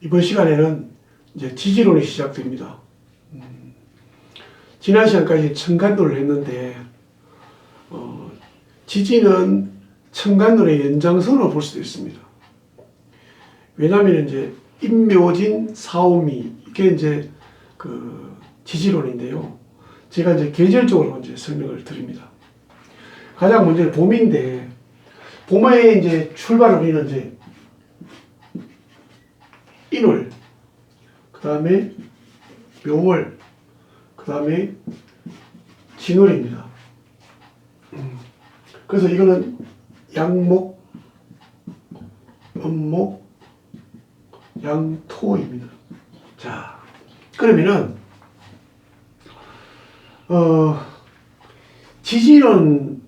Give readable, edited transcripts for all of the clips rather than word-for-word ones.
이번 시간에는 이제 지지론이 시작됩니다. 지난 시간까지 청간론을 했는데 지지는 청간론의 연장선으로 볼 수도 있습니다. 왜냐하면 이제 임묘진, 사오미 이게 이제 그 지지론인데요. 제가 이제 계절적으로 이제 설명을 드립니다. 가장 먼저 봄인데 봄에 이제 출발을 우리는 이제 인월, 그 다음에 묘월, 그 다음에 진월입니다. 그래서 이거는 양목, 음목, 양토입니다. 자, 그러면은 지지론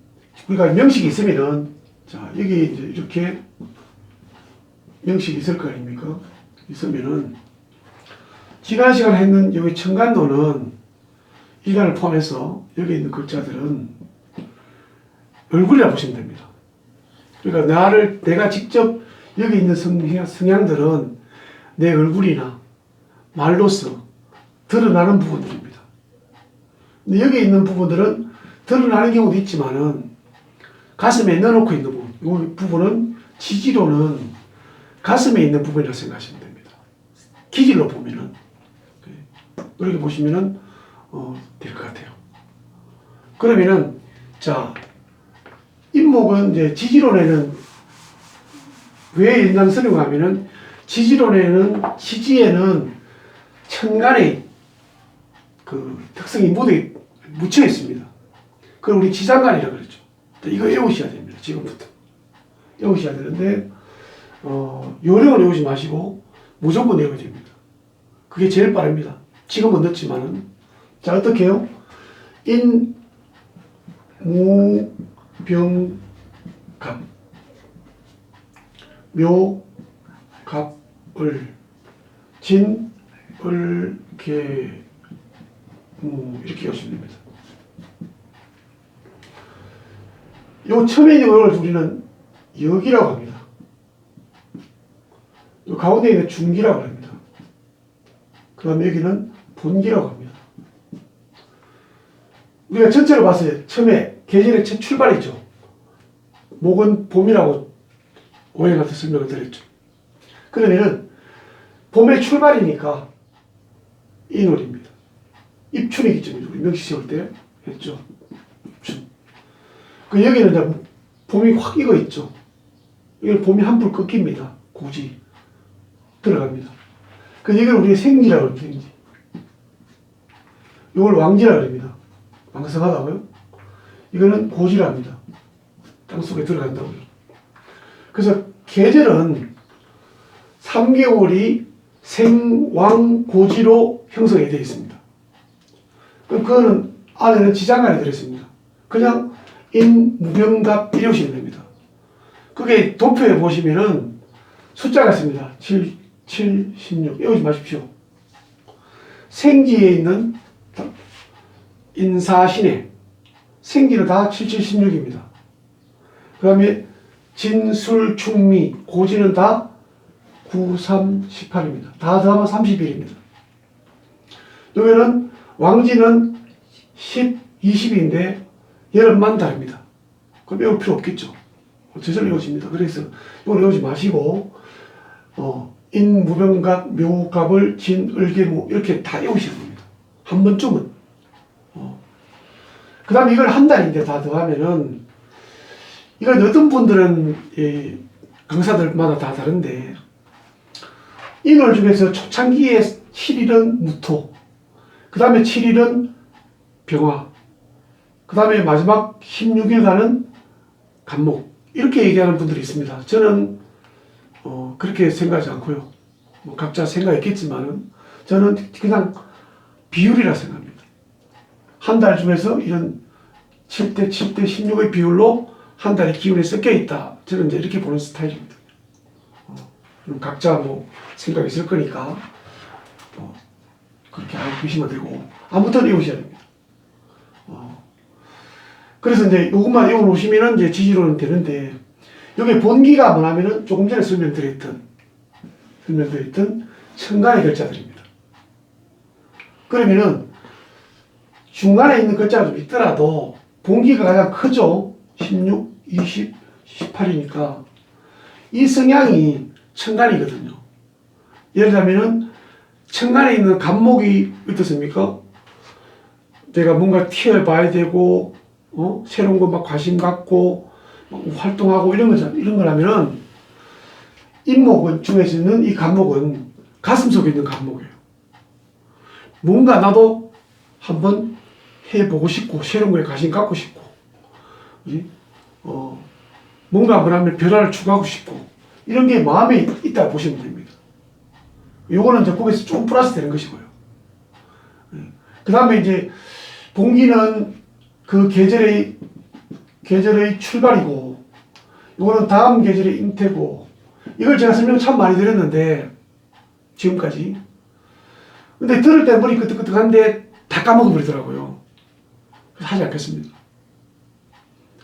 우리가 명식이 있으면은 자 여기 이제 이렇게 명식이 있을 거 아닙니까? 있으면은 지난 시간에 했는 여기 청간론은 이간을 포함해서 여기 있는 글자들은 얼굴이라 보시면 됩니다. 그러니까 내가 직접 여기 있는 성향들은 내 얼굴이나 말로써 드러나는 부분들입니다. 근데 여기 있는 부분들은 드러나는 경우도 있지만은 가슴에 넣어놓고 있는 부분, 이 부분은 지지로는 가슴에 있는 부분이라고 생각하시면 됩니다. 기질로 보면은 이렇게 보시면은 될 것 같아요. 그러면은 자 인목은 이제 지지론에는 왜 연장선이고 하면은 지지에는 천간의 그 특성이 묻혀 있습니다. 그걸 우리 지장간이라고 그랬죠. 이거 외우셔야 됩니다. 지금부터 외우셔야 되는데 요령을 외우지 마시고 무조건 외워야 됩니다. 그게 제일 빠릅니다. 지금은 늦지만은 자 어떻게 해요? 인, 무, 병, 갑, 묘, 갑, 을, 진, 을, 개, 무 이렇게 외우시면 됩니다. 요 처음에 있는 걸 우리는 역이라고 합니다. 요 가운데 있는 중기라고 합니다. 그 다음에 여기는 본기라고 합니다. 우리가 전체로 봤을 때 처음에 계절의 첫 출발이죠. 목은 봄이라고 오해 같은 설명을 드렸죠. 그러면은 봄의 출발이니까 인월입니다. 입춘의 기점이죠. 우리 명시 세울 때 했죠. 입춘. 그 여기는 이제 봄이 확 익어 있죠. 이걸 봄이 한풀 꺾입니다. 고지 들어갑니다. 그 여기를 우리가 생지라고 합니다. 생지. 이걸 왕지라고 합니다. 왕성하다고요? 이거는 고지라 합니다. 땅속에 들어간다고요. 그래서 계절은 3개월이 생왕고지로 형성이 되어 있습니다. 그럼 그거는 안에는 지장간이 들어있습니다. 그냥 인무병갑 이러시면 됩니다. 그게 도표에 보시면은 숫자가 있습니다. 7, 16 외우지 마십시오. 생지에 있는 인사신에 생지는 다 7, 16입니다. 그 다음에 진술, 충미, 고지는 다 9, 3, 18입니다. 다 더하면 31입니다. 여기는 왕지는 10, 20인데 여름만 다릅니다. 그럼 외울 필요 없겠죠. 저절로 외우십니다. 그래서 이걸 외우지 마시고 인, 무병갑, 묘갑을, 진, 을계무 이렇게 다 외우셔야 됩니다. 한 번쯤은. 그 다음에 이걸 한 달인데 다 더하면은 이건 어떤 분들은 강사들마다 다 다른데 인월 중에서 초창기에 7일은 무토, 그 다음에 7일은 병화, 그 다음에 마지막 16일간은 간목 이렇게 얘기하는 분들이 있습니다. 저는 그렇게 생각하지 않고요. 뭐 각자 생각이 있겠지만은 저는 그냥 비율이라 생각합니다. 한 달 중에서 이런 7대 7대 16의 비율로 한 달의 기운이 섞여 있다. 저는 이제 이렇게 보는 스타일입니다. 각자 뭐 생각이 있을 거니까 그렇게 알고 계시면 되고 아무튼 외우셔야 됩니다. 그래서 이제 이것만 외워놓으시면은 이제 지지로는 되는데 여기 본기가 뭐냐면은 조금 전에 설명드렸던 천간의 글자들입니다. 그러면은 중간에 있는 글자가 좀 있더라도 본기가 가장 크죠. 16, 20, 18이니까 이 성향이 천간이거든요. 예를 들자면은 천간에 있는 간목이 어떻습니까? 내가 뭔가 튀어봐야 되고 새로운 거 막 관심 갖고 막 활동하고 이런 거라면은 인목 중에서는 이 간목은 가슴 속에 있는 간목이에요. 뭔가 나도 한번 해보고 싶고 새로운 거에 관심 갖고 싶고 뭔가 한번 하면 변화를 추구하고 싶고 이런 게 마음에 있다 보시면 됩니다. 요거는 이제 거기서 좀 플러스 되는 것이고요. 그 다음에 이제 봉기는 그 계절의 출발이고 요거는 다음 계절의 잉태고 이걸 제가 설명 참 많이 드렸는데 지금까지 근데 들을 때 머리 끄덕끄덕한데 다 까먹어버리더라고요. 그래서 하지 않겠습니다.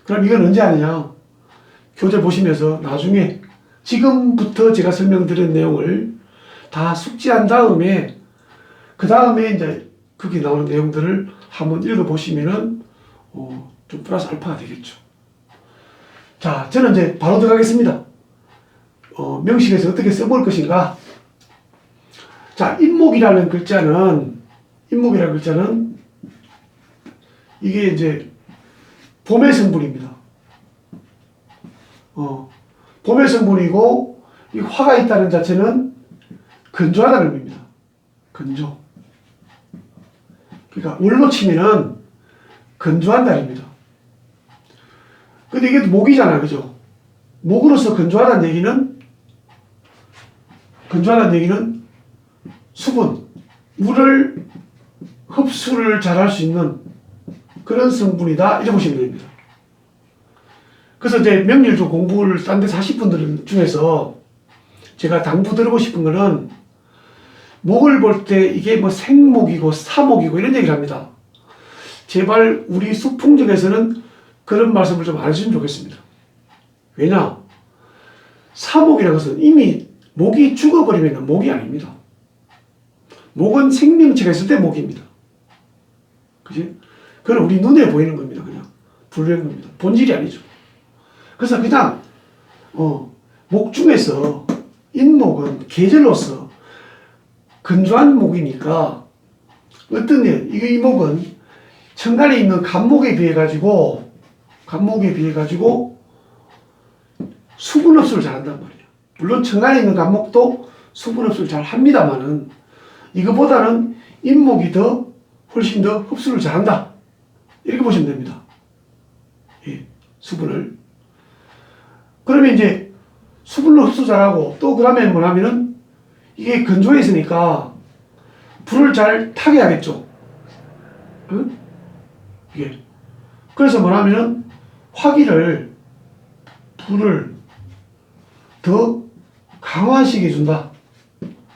그럼 이건 언제 하느냐? 교재 보시면서 나중에 지금부터 제가 설명드린 내용을 다 숙지한 다음에 그 다음에 이제 거기 나오는 내용들을 한번 읽어보시면은 좀 플러스 알파가 되겠죠. 자, 저는 이제 바로 들어가겠습니다. 명식에서 어떻게 써볼 것인가? 자, 인목이라는 글자는 이게 이제 봄의 성분입니다. 봄의 성분이고 이 화가 있다는 자체는 건조하다는 의미입니다. 건조. 그러니까 월로 치면은 건조한다는 의미다. 근데 이게 목이잖아, 그죠? 목으로서 건조하다는 얘기는 수분, 물을 흡수를 잘할 수 있는 그런 성분이다. 이렇게 보시면 됩니다. 그래서 이제 명리조 공부를 딴 데서 하실 분들 중에서 제가 당부드리고 싶은 거는 목을 볼 때 이게 뭐 생목이고 사목이고 이런 얘기를 합니다. 제발 우리 수풍적에서는 그런 말씀을 좀 안 해주시면 좋겠습니다. 왜냐? 사목이라는 것은 이미 목이 죽어버리면 목이 아닙니다. 목은 생명체가 있을 때 목입니다. 그지? 그건 우리 눈에 보이는 겁니다. 그냥 분류한 겁니다. 본질이 아니죠. 그래서 그냥 목 중에서 인목은 계절로서 건조한 목이니까 어떤 이 목은 천간에 있는 간목에 비해 가지고 수분 흡수를 잘한단 말이에요. 물론 천간에 있는 간목도 수분 흡수를 잘 합니다만은 이거보다는 인목이 훨씬 더 흡수를 잘한다. 이렇게 보시면 됩니다. 예, 수분을. 그러면 이제 수분을 흡수 잘하고 또 그러면 뭐냐면은 이게 건조해 있으니까 불을 잘 타게 하겠죠. 응? 이게. 그래서 뭐냐면은 불을 더 강화시켜 준다.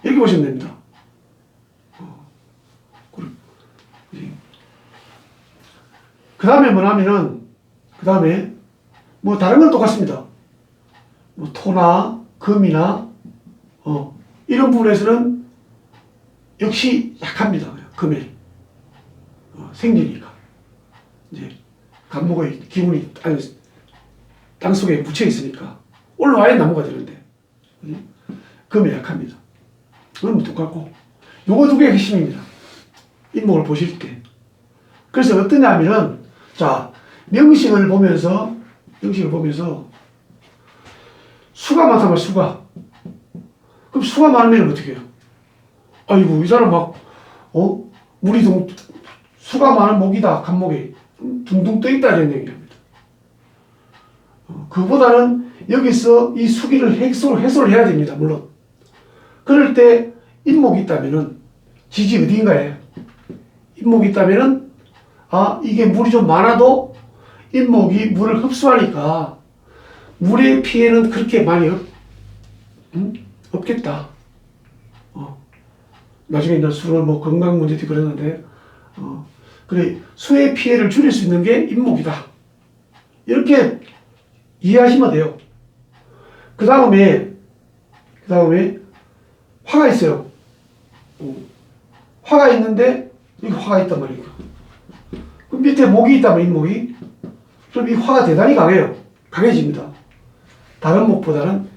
이렇게 보시면 됩니다. 그 다음에 뭐냐면은 뭐 다른 건 똑같습니다. 뭐 토나 금이나 이런 부분에서는 역시 약합니다. 금에 생기니까 이제 간목의 기운이 땅속에 묻혀 있으니까 올라와야 나무가 되는데 금에 약합니다. 그건 똑같고 요거 두 개가 핵심입니다. 인목을 보실 때. 그래서 어떠냐면은 자 명식을 보면서 수가 많다면 수가. 그럼 수가 많으면 어떻게 해요? 아이고 이 사람 막 수가 많은 목이다. 간목이 둥둥 떠 있다 이런 얘기합니다. 그보다는 여기서 이 수기를 해소를 해야 됩니다. 물론. 그럴 때 인목이 있다면은 지지 어디인가에 인목이 있다면은 이게 물이 좀 많아도 인목이 물을 흡수하니까 물의 피해는 그렇게 많이 없겠다. 나중에 이제 수는 뭐 건강 문제도 그랬는데 그래 수의 피해를 줄일 수 있는 게 인목이다. 이렇게 이해하시면 돼요. 그 다음에 화가 있어요. 화가 있는데 여기 화가 있단 말이에요. 그 밑에 목이 있다면 잇목이. 그럼 이 화가 대단히 강해요. 강해집니다. 다른 목보다는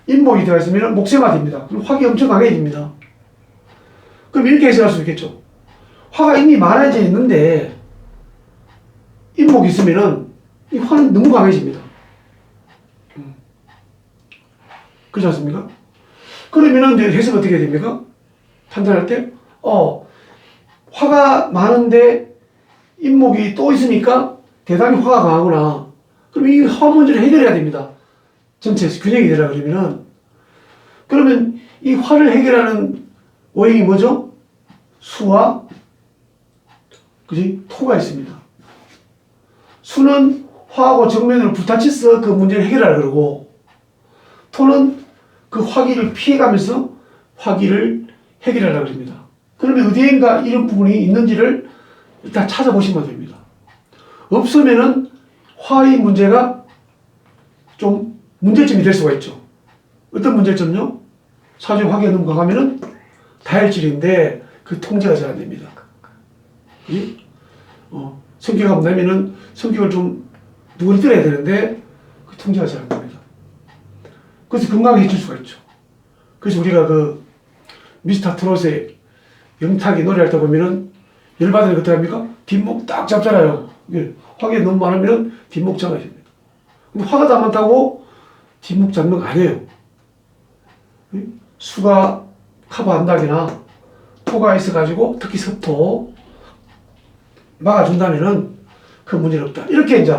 잇목이 들어가 있으면 목세가 됩니다. 그럼 화가 엄청 강해집니다. 그럼 이렇게 해석할 수 있겠죠. 화가 이미 많아져 있는데 잇목이 있으면은 이 화는 너무 강해집니다. 그렇지 않습니까? 그러면은 이제 해석 어떻게 됩니까? 판단할 때, 화가 많은데 잇목이 또 있으니까 대단히 화가 강하구나. 그럼 이 화 문제를 해결해야 됩니다. 전체에서 균형이 되라 그러면 이 화를 해결하는 오행이 뭐죠? 수와 그지? 토가 있습니다. 수는 화하고 정면으로 부딪혀서 그 문제를 해결하라 그러고, 토는 그 화기를 피해가면서 화기를 해결하라 그럽니다. 그러면 어디엔가 이런 부분이 있는지를 일단 찾아보시면 됩니다. 없으면은 화의 문제가 좀 문제점이 될 수가 있죠. 어떤 문제점요? 사주에 화기가 너무 강하면은 다혈질인데 그 통제가 잘 안 됩니다. 그지? 성격이 없나면은 성격을 좀 누구를 들어야 되는데 그 통제가 잘 안 됩니다. 그래서 건강해질 수가 있죠. 그래서 우리가 그 미스터 트롯의 영탁이 노래할 때 보면은 열받으면 어떻게 합니까? 뒷목 딱 잡잖아요. 화기가 너무 많으면 뒷목 잡아야 됩니다. 근데 화가 다 많다고 뒷목 잡는 거 아니에요. 수가 커버한다거나 토가 있어가지고 특히 섭토 막아준다면은 그 문제는 없다. 이렇게 이제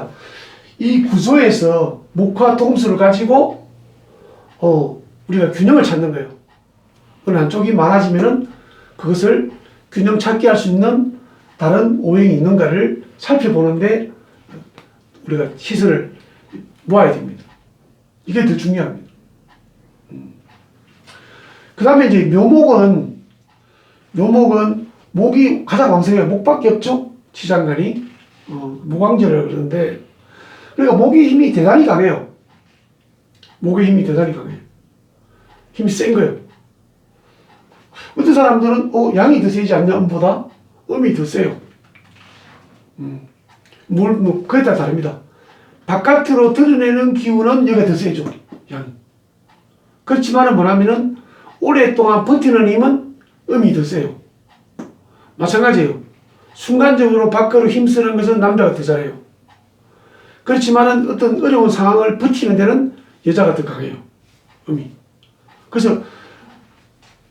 이 구조에서 목화 토금수를 가지고 우리가 균형을 찾는 거예요. 어느 한쪽이 많아지면은 그것을 균형 찾게 할 수 있는 다른 오행이 있는가를 살펴보는데 우리가 시선을 모아야 됩니다. 이게 더 중요합니다. 그 다음에 이제 묘목은 목이 가장 왕성해요. 목밖에 없죠? 치장간이. 목왕절이라고 그러는데, 그러니까 목의 힘이 대단히 강해요. 목의 힘이 대단히 강해요. 힘이 센 거예요. 어떤 사람들은 양이 더 세지 않냐 음보다? 음이 더 세요. 그에 따라 다릅니다. 바깥으로 드러내는 기운은 여기가 더 세죠. 양이. 그렇지만은 뭐냐면은 오랫동안 버티는 힘은 음이 더 세요. 마찬가지예요. 순간적으로 밖으로 힘쓰는 것은 남자가 더 잘해요. 그렇지만은 어떤 어려운 상황을 버티는 데는 여자가 더 강해요. 음이. 그래서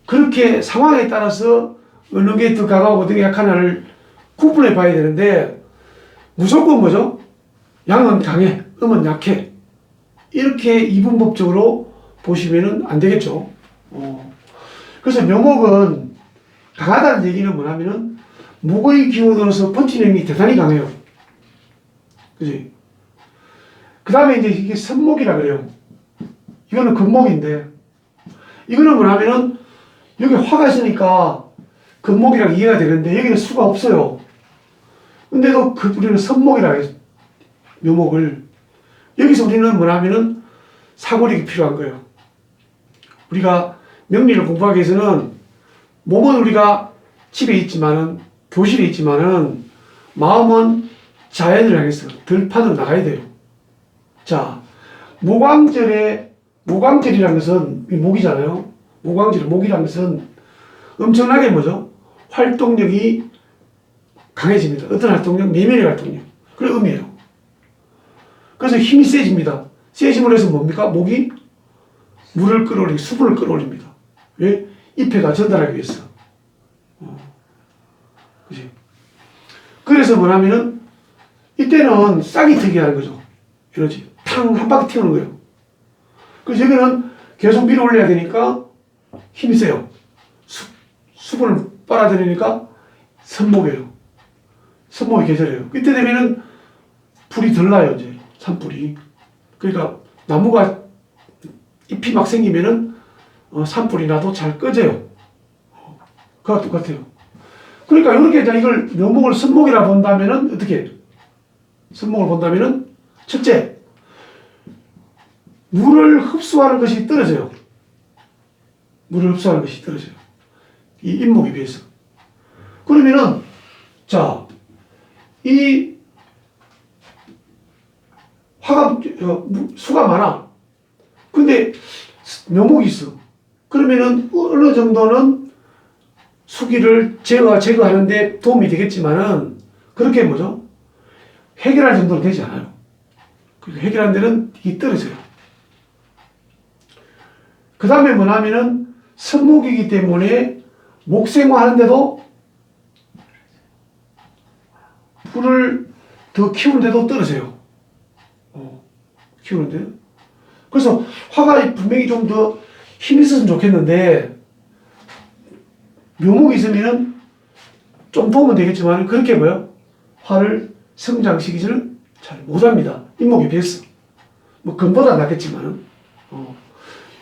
그렇게 상황에 따라서 어느 게 더 강하고 어느 게 약하나를 구분해 봐야 되는데, 무조건 뭐죠? 양은 강해, 음은 약해. 이렇게 이분법적으로 보시면은 안 되겠죠. 그래서 묘목은 강하다는 얘기는 뭐냐면은 목의 기운으로서 버티는 힘이 대단히 강해요. 그지? 그 다음에 이제 이게 선목이라 그래요. 이거는 금목인데, 이거는 뭐냐면은 여기 화가 있으니까 금목이랑 이해가 되는데 여기는 수가 없어요. 근데도 우리는 선목이라 해요. 묘목을. 여기서 우리는 뭐냐면은 사고력이 필요한 거예요. 우리가 명리를 공부하기 위해서는 몸은 우리가 집에 있지만은, 교실에 있지만은, 마음은 자연을 향해서 들판으로 나가야 돼요. 자, 목왕절이라는 것은 목이잖아요. 목이라는 것은 엄청나게 뭐죠? 활동력이 강해집니다. 어떤 활동력? 내면의 활동력. 그게 음이에요. 그래서 힘이 세집니다. 세짐으로 해서 뭡니까? 목이 물을 끌어올리고 수분을 끌어올립니다. 왜? 잎에다 전달하기 위해서. 그지? 그래서 뭐냐면은 이때는 싹이 트게 하는 거죠. 이러지. 탕 한 바퀴 튀우는 거예요. 그래서 여기는 계속 밀어 올려야 되니까 힘이 세요. 수분을 빨아들이니까 선목이에요. 선목의 계절이에요. 이때 되면은 불이 덜 나요, 이제. 산불이. 그러니까 나무가 잎이 막 생기면은 산불이 나도 잘 꺼져요. 그거 똑같아요. 그러니까 이렇게 이걸 묘목을 선목이라 본다면은 어떻게? 선목을 본다면은 첫째, 물을 흡수하는 것이 떨어져요. 물을 흡수하는 것이 떨어져요. 이 인목에 비해서. 그러면은, 자, 이 화가, 수가 많아. 근데 묘목이 있어. 그러면은 어느 정도는 수기를 제거하는데 도움이 되겠지만은, 그렇게 뭐죠? 해결할 정도는 되지 않아요. 해결하는 데는 이게 떨어져요. 그 다음에 뭐냐면은 성목이기 때문에 목생화하는데도 불을 더 키우는데도 떨어져요. 키우는데. 그래서 화가 분명히 좀 더 힘이 있었으면 좋겠는데, 묘목이 있으면은 좀 도움은 되겠지만, 그렇게 뭐요? 화를 성장시키지는 잘 못합니다. 인목에 비해서. 뭐, 금보다 낫겠지만은.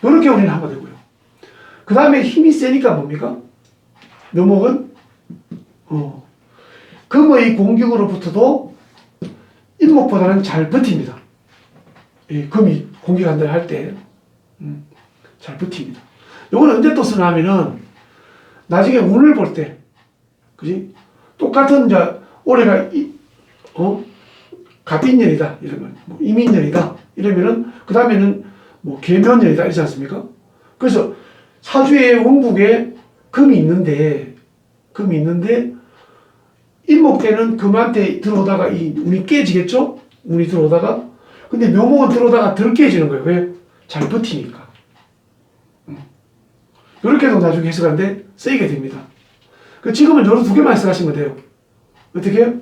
이렇게 우리는 하면 되고요. 그 다음에 힘이 세니까 뭡니까? 묘목은, 금의 공격으로부터도 인목보다는 잘 버팁니다. 이 금이 공격한다 할 때, 잘 버팁니다. 요건 언제 또 쓰나 하면은, 나중에 운을 볼 때, 그지? 똑같은, 올해가, 갑인년이다. 이러면, 뭐 임인년이다. 이러면은, 그 다음에는, 뭐, 계묘년이다. 이러지 않습니까? 그래서, 사주의 원국에 금이 있는데, 인목 때는 금한테 들어오다가 이 운이 깨지겠죠? 운이 들어오다가. 근데 묘목은 들어오다가 덜 깨지는 거예요. 왜? 잘 버티니까. 이렇게도 나중에 해석하는데 쓰이게 됩니다. 지금은 요런 두 개만 해석하시면 돼요. 어떻게 해요?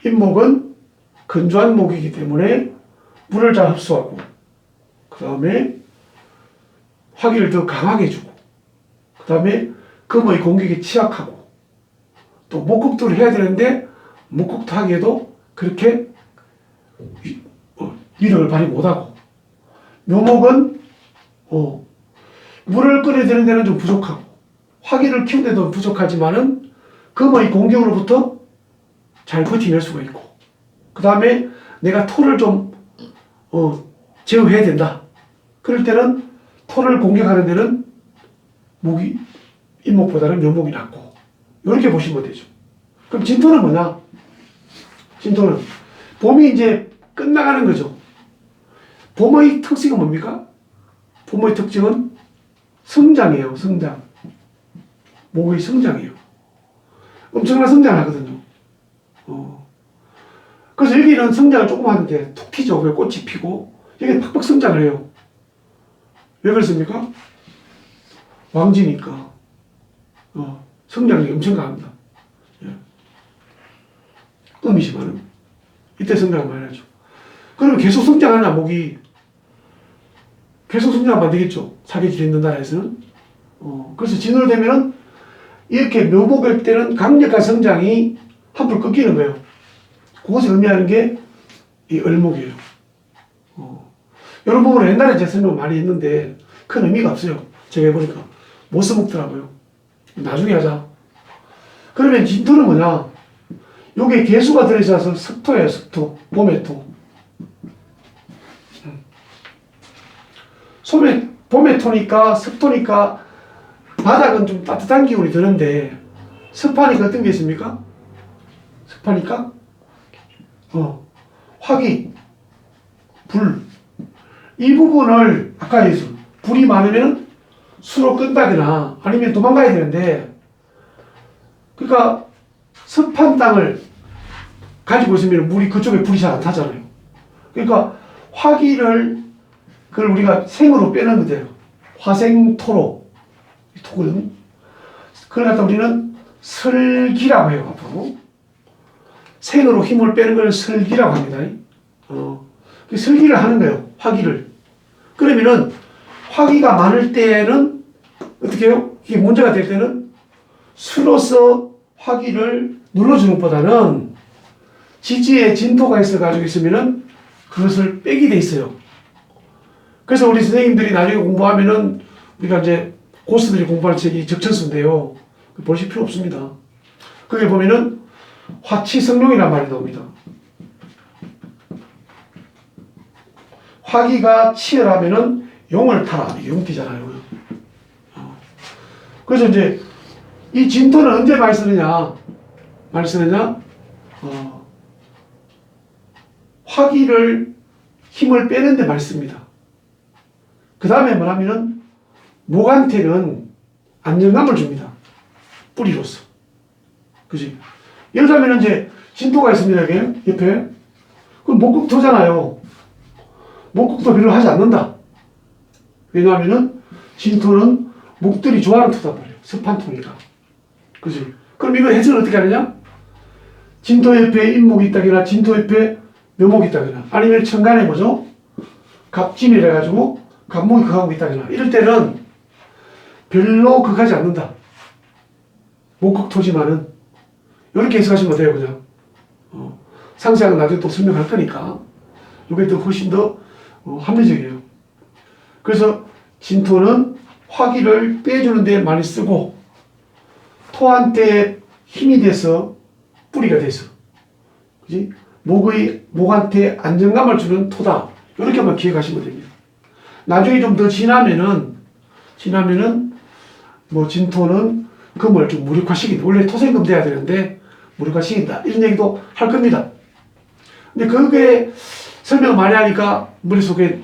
인목은 건조한 목이기 때문에 물을 잘 흡수하고, 그 다음에 화기를 더 강하게 해주고, 그 다음에 금의 공격에 취약하고, 또 목극도를 해야 되는데 목극도 하기에도 그렇게 위력을 발휘 못하고, 묘목은 물을 끓여드는 데는 좀 부족하고, 화기를 키우는 데도 부족하지만은 금의 공격으로부터 잘 버텨낼 수가 있고, 그 다음에 내가 토를 좀 제어해야 된다. 그럴 때는 토를 공격하는 데는 인목보다는 묘목이 낫고, 이렇게 보시면 되죠. 그럼 진토는 뭐냐? 진토는 봄이 이제 끝나가는 거죠. 봄의 특징은 뭡니까? 봄의 특징은 성장이에요. 성장. 목의 성장이에요. 엄청난 성장을 하거든요. 그래서 여기는 성장을 조금 하는데 툭 튀죠. 꽃이 피고 여기 팍팍 성장을 해요. 왜 그렇습니까? 왕지니까. 성장력이 엄청 강합니다. 예. 음이지만은 이때 성장을 많이 하죠. 그러면 계속 성장하나 목이 계속 성장하면 안 되겠죠. 사계절이 있는 나라에서는. 그래서 진월 되면은 이렇게 묘목일 때는 강력한 성장이 한풀 꺾이는 거예요. 그것을 의미하는 게 이 을목이에요. 이런 부분은 옛날에 제가 설명을 많이 했는데 큰 의미가 없어요. 제가 해보니까 못 써먹더라고요. 나중에 하자. 그러면 진토는 뭐냐? 요게 개수가 들어있어서 석토예요. 석토. 봄의 토. 봄의 토니까 석토니까 바닥은 좀 따뜻한 기운이 드는데 습하니까 어떤 게 있습니까? 습하니까 화기, 불. 이 부분을 아까 얘기했어. 불이 많으면 수로 끈다거나 아니면 도망가야 되는데, 그러니까 습한 땅을 가지고 있으면 물이 그쪽에 불이 잘 안 타잖아요. 그러니까 화기를 그걸 우리가 생으로 빼는 거예요. 화생토로 토거든. 그걸 갖다 우리는 설기라고 해요. 앞으로 생으로 힘을 빼는 걸 설기라고 합니다. 설기를 하는 거예요. 화기를. 그러면은 화기가 많을 때는 어떻게 해요? 이게 문제가 될 때는 수로서 화기를 눌러주는 것보다는 지지에 진토가 있어가지고 있으면은 그것을 빼게 돼 있어요. 그래서 우리 선생님들이 나중에 공부하면은 우리가 이제 고수들이 공부할 책이 적천수인데요. 보실 필요 없습니다. 거기 보면은 화치성룡이라는 말이 나옵니다. 화기가 치열하면은 용을 타라. 이게 용띠잖아요. 그래서 이제 이 진토는 언제 많이 쓰느냐? 많이 쓰느냐? 화기를 힘을 빼는데 많이 씁니다. 그 다음에 뭐냐면은 목한테는 안정감을 줍니다. 뿌리로서. 그지? 예를 들면 이제 진토가 있습니다. 여기 옆에. 그럼 목극토잖아요. 목극토 별로 하지 않는다. 왜냐하면은 진토는 목들이 좋아하는 토단 말이에요. 습한 토니까. 그지? 그럼 이거 해석을 어떻게 하느냐? 진토 옆에 인목이 있다거나 진토 옆에 묘목이 있다거나 아니면 천간에 뭐죠? 갑진이라 해가지고 갑목이 극하고 있다거나 이럴 때는 별로 극하지 않는다. 목극토지만은 이렇게 해석하시면 돼요. 그냥 상세하게 나중에 또 설명할 거니까 이게 더 훨씬 더 합리적이에요. 그래서 진토는 화기를 빼주는 데 많이 쓰고 토한테 힘이 돼서 뿌리가 돼서 그지? 목한테 안정감을 주는 토다. 이렇게만 기억하시면 됩니다. 나중에 좀 더 지나면은 뭐 진토는 금을 좀 무력화시킨다. 원래 토생금 돼야 되는데 무력화시킨다. 이런 얘기도 할 겁니다. 근데 그게 설명 많이 하니까 머릿속에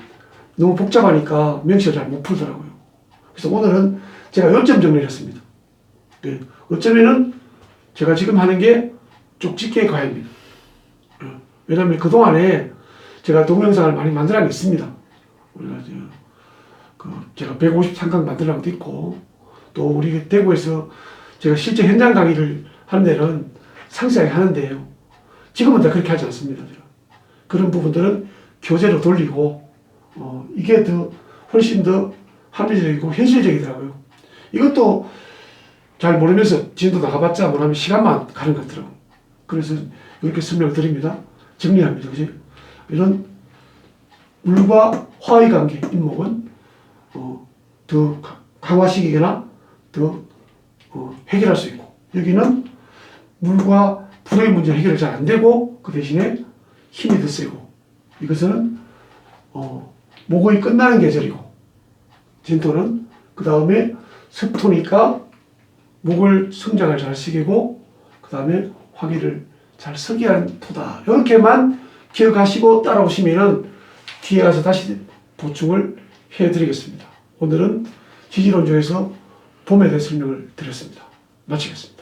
너무 복잡하니까 명시를 잘 못 풀더라고요. 그래서 오늘은 제가 요점 정리를 했습니다. 네. 어쩌면은 제가 지금 하는 게 쪽집게 과외입니다. 왜냐하면 그동안에 제가 동영상을 많이 만들어 있습니다. 제가 153강 만들라는 것도 있고, 또 우리 대구에서 제가 실제 현장 강의를 하는 데는 상세하게 하는데요. 지금은 다 그렇게 하지 않습니다. 제가. 그런 부분들은 교재로 돌리고, 이게 더 훨씬 더 합리적이고 현실적이더라고요. 이것도 잘 모르면서 진도 나가봤자 뭐라면 시간만 가는 것 같더라고요. 그래서 이렇게 설명을 드립니다. 정리합니다. 그지? 이런 물과 화의 관계, 인목은 더 강화시키거나 더 해결할 수 있고, 여기는 물과 불의 문제 해결이 잘 안 되고 그 대신에 힘이 더 세고, 이것은 목의 끝나는 계절이고, 진토는 그 다음에 습토니까 목을 성장을 잘 시키고 그 다음에 화기를 잘 서게 하는 토다. 이렇게만 기억하시고 따라오시면은 뒤에 가서 다시 보충을 해드리겠습니다. 오늘은 지지론 중에서 봄에 대해 설명을 드렸습니다. 마치겠습니다.